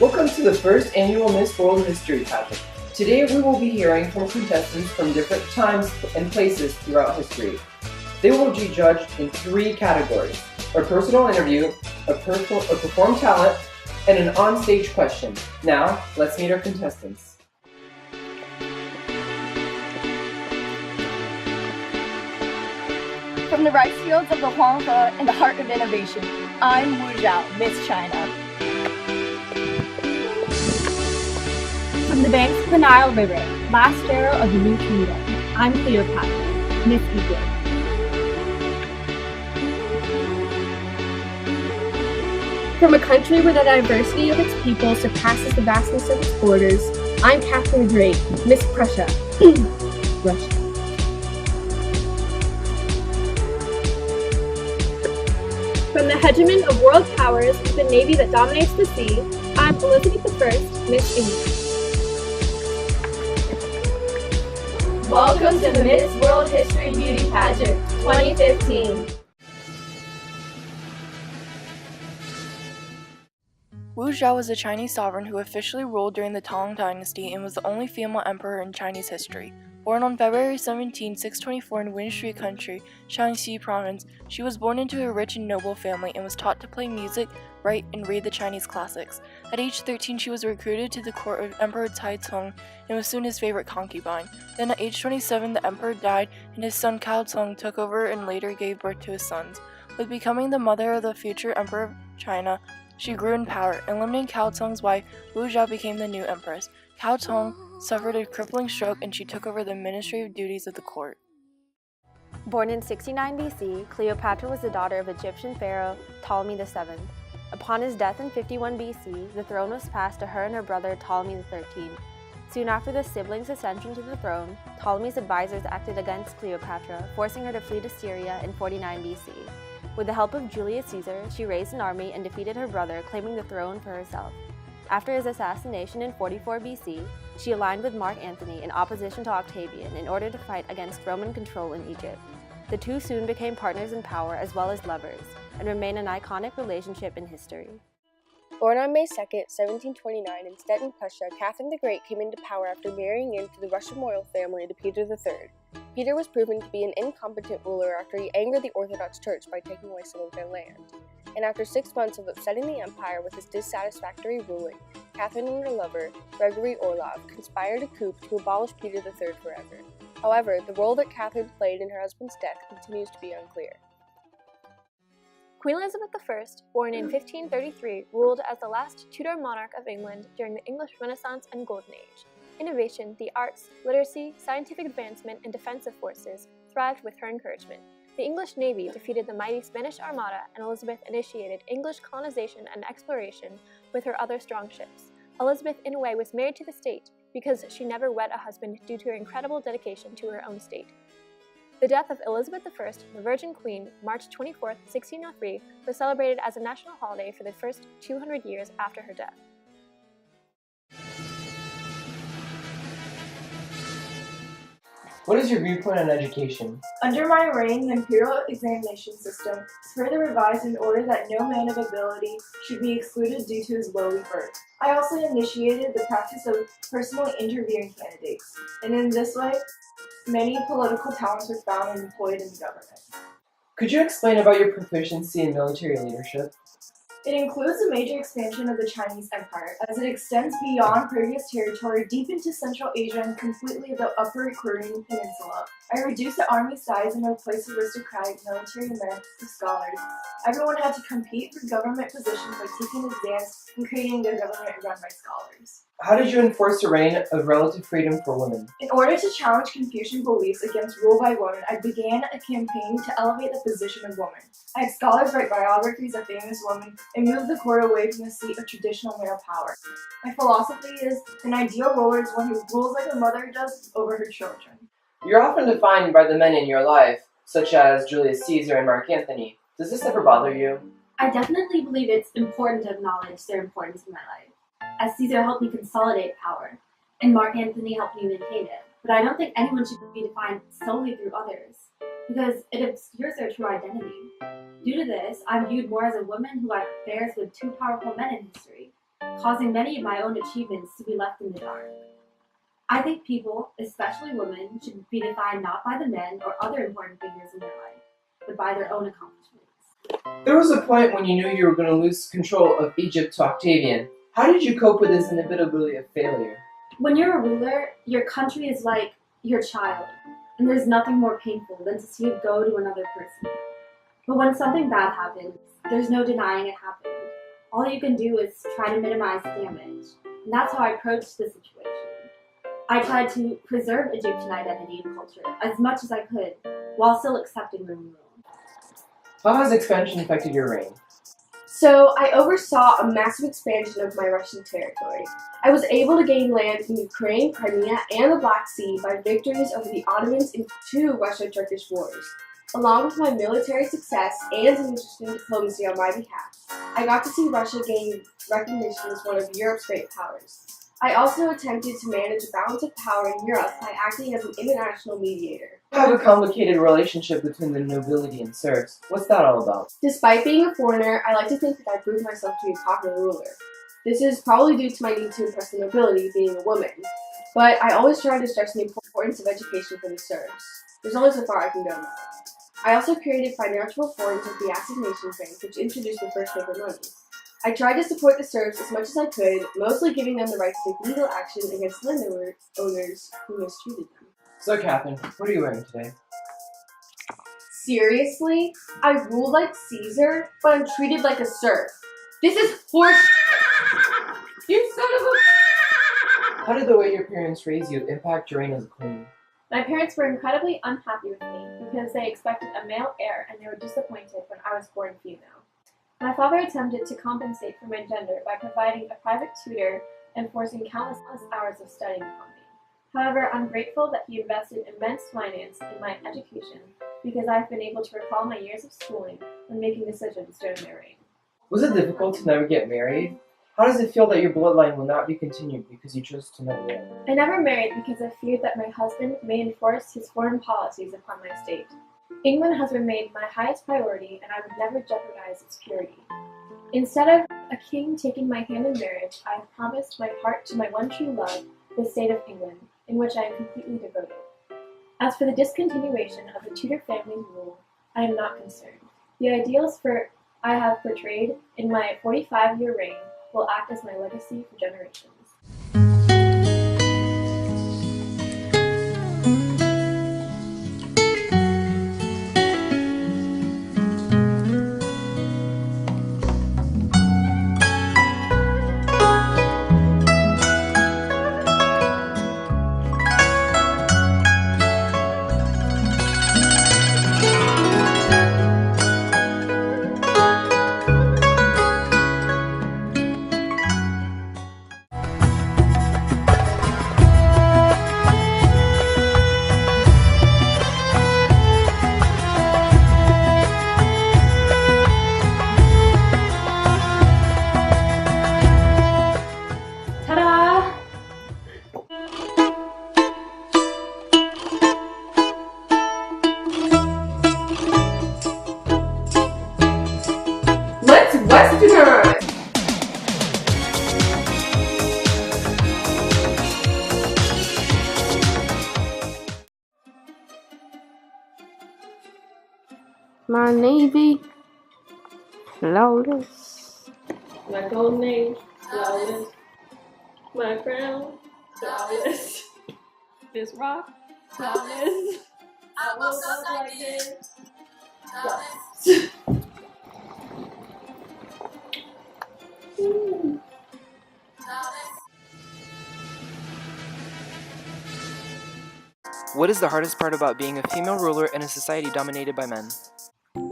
Welcome to the first annual Miss World History pageant. Today we will be hearing from contestants from different times and places throughout history. They will be judged in 3 categories: a personal interview, a performed talent, and an on-stage question. Now, let's meet our contestants. From the rice fields of the Huanghe and the heart of innovation, I'm Wu Zhao, Miss China. From the banks of the Nile River, last pharaoh of the New Kingdom, I'm Cleopatra, Miss Egypt. From a country where the diversity of its people surpasses the vastness of its borders, I'm Catherine the Great, Miss Prussia, Russia. From the hegemon of world powers with a navy that dominates the sea, I'm Elizabeth I, Miss England. Welcome to the Miss World History Beauty Pageant 2015. Wu Zhao was a Chinese sovereign who officially ruled during the Tang Dynasty and was the only female emperor in Chinese history. Born on February 17, 624 in Winshui Country, Shaanxi Province, she was born into a rich and noble family and was taught to play music, write, and read the Chinese classics. At age 13, she was recruited to the court of Emperor Taizong and was soon his favorite concubine. Then at age 27, the emperor died and his son Cao Cong took over and later gave birth to his sons. With becoming the mother of the future emperor of China, she grew in power. Eliminating Cao Cong's wife, Wu Zhao became the new empress. Cao Cong suffered a crippling stroke and she took over the administrative duties of the court. Born in 69 BC, Cleopatra was the daughter of Egyptian pharaoh Ptolemy VII. Upon his death in 51 BC, the throne was passed to her and her brother Ptolemy XIII. Soon after the siblings' ascension to the throne, Ptolemy's advisors acted against Cleopatra, forcing her to flee to Syria in 49 BC. With the help of Julius Caesar, she raised an army and defeated her brother, claiming the throne for herself. After his assassination in 44 BC, she aligned with Mark Antony in opposition to Octavian in order to fight against Roman control in Egypt. The two soon became partners in power as well as lovers, and remain an iconic relationship in history. Born on May 2, 1729 in Stettin, Prussia, Catherine the Great came into power after marrying into the Russian royal family to Peter III. Peter was proven to be an incompetent ruler after he angered the Orthodox Church by taking away some of their land. And after 6 months of upsetting the empire with his dissatisfactory ruling, Catherine and her lover, Gregory Orlov, conspired a coup to abolish Peter III forever. However, the role that Catherine played in her husband's death continues to be unclear. Queen Elizabeth I, born in 1533, ruled as the last Tudor monarch of England during the English Renaissance and Golden Age. Innovation, the arts, literacy, scientific advancement, and defensive forces thrived with her encouragement. The English Navy defeated the mighty Spanish Armada, and Elizabeth initiated English colonization and exploration with her other strong ships. Elizabeth, in a way, was married to the state because she never wed a husband due to her incredible dedication to her own state. The death of Elizabeth I, the Virgin Queen, March 24, 1603, was celebrated as a national holiday for the first 200 years after her death. What is your viewpoint on education? Under my reign, the imperial examination system was further revised in order that no man of ability should be excluded due to his lowly birth. I also initiated the practice of personally interviewing candidates, and in this way, many political talents were found and employed in the government. Could you explain about your proficiency in military leadership? It includes a major expansion of the Chinese Empire, as it extends beyond previous territory deep into Central Asia and completely the Upper Korean Peninsula. I reduced the army size and replaced aristocratic military men with scholars. Everyone had to compete for government positions by taking exams and creating a government run by scholars. How did you enforce a reign of relative freedom for women? In order to challenge Confucian beliefs against rule by women, I began a campaign to elevate the position of women. I had scholars write biographies of famous women and move the court away from the seat of traditional male power. My philosophy is, an ideal ruler is one who rules like a mother does over her children. You're often defined by the men in your life, such as Julius Caesar and Mark Antony. Does this ever bother you? I definitely believe it's important to acknowledge their importance in my life, as Caesar helped me consolidate power, and Mark Antony helped me maintain it. But I don't think anyone should be defined solely through others, because it obscures their true identity. Due to this, I'm viewed more as a woman who had affairs with two powerful men in history, causing many of my own achievements to be left in the dark. I think people, especially women, should be defined not by the men or other important figures in their life, but by their own accomplishments. There was a point when you knew you were going to lose control of Egypt to Octavian. How did you cope with this inevitability of failure? When you're a ruler, your country is like your child, and there's nothing more painful than to see it go to another person. But when something bad happens, there's no denying it happened. All you can do is try to minimize the damage, and that's how I approached the situation. I tried to preserve Egyptian identity and culture as much as I could, while still accepting the rule. How has expansion affected your reign? So, I oversaw a massive expansion of my Russian territory. I was able to gain land in Ukraine, Crimea, and the Black Sea by victories over the Ottomans in 2 Russo-Turkish wars. Along with my military success and some interesting diplomacy on my behalf, I got to see Russia gain recognition as one of Europe's great powers. I also attempted to manage a balance of power in Europe by acting as an international mediator. You have a complicated relationship between the nobility and serfs. What's that all about? Despite being a foreigner, I like to think that I proved myself to be a popular ruler. This is probably due to my need to impress the nobility, being a woman. But I always try to stress the importance of education for the serfs. There's only so far I can go now. I also created financial reforms with the Assignation Bank, which introduced the first paper money. I tried to support the serfs as much as I could, mostly giving them the right to take legal action against landowners who mistreated them. So, Catherine, what are you wearing today? Seriously? I ruled like Caesar, but I'm treated like a serf. This is horse. You son of a. How did the way your parents raised you impact your reign as a queen? My parents were incredibly unhappy with me because they expected a male heir and they were disappointed when I was born female. My father attempted to compensate for my gender by providing a private tutor and forcing countless hours of studying upon me. However, I'm grateful that he invested immense finance in my education because I've been able to recall my years of schooling when making decisions during my reign. Was it difficult to never get married? How does it feel that your bloodline will not be continued because you chose to never wed? I never married because I feared that my husband may enforce his foreign policies upon my state. England has remained my highest priority, and I would never jeopardize its purity. Instead of a king taking my hand in marriage, I have promised my heart to my one true love, the state of England, in which I am completely devoted. As for the discontinuation of the Tudor family's rule, I am not concerned. The ideals I have portrayed in my 45-year reign will act as my legacy for generations. My navy, flawless. My golden age, flawless. My crown, flawless. This rock, flawless. I woke up like this, flawless. What is the hardest part about being a female ruler in a society dominated by men?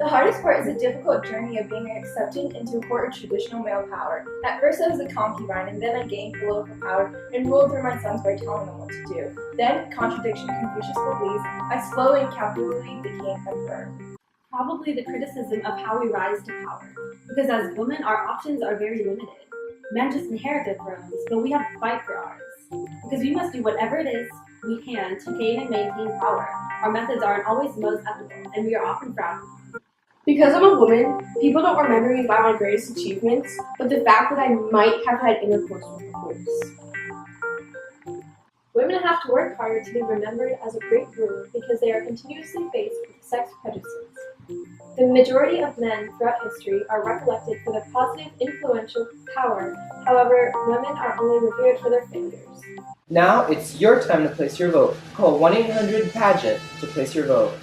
The hardest part is the difficult journey of being accepted into important traditional male power. At first I was a concubine, and then I gained political power and ruled through my sons by telling them what to do. Then, contradiction Confucius believes, I slowly and calculatedly became emperor. Probably the criticism of how we rise to power. Because as women, our options are very limited. Men just inherit their thrones, but we have to fight for ours. Because we must do whatever it is we can to gain and maintain power. Our methods aren't always the most ethical, and we are often frowned upon. Because I'm a woman, people don't remember me by my greatest achievements, but the fact that I might have had intercourse with a horse. Women have to work harder to be remembered as a great ruler because they are continuously faced with sex prejudices. The majority of men throughout history are recollected for their positive, influential power. However, women are only revered for their failures. Now it's your time to place your vote. Call 1-800-PAGEANT to place your vote.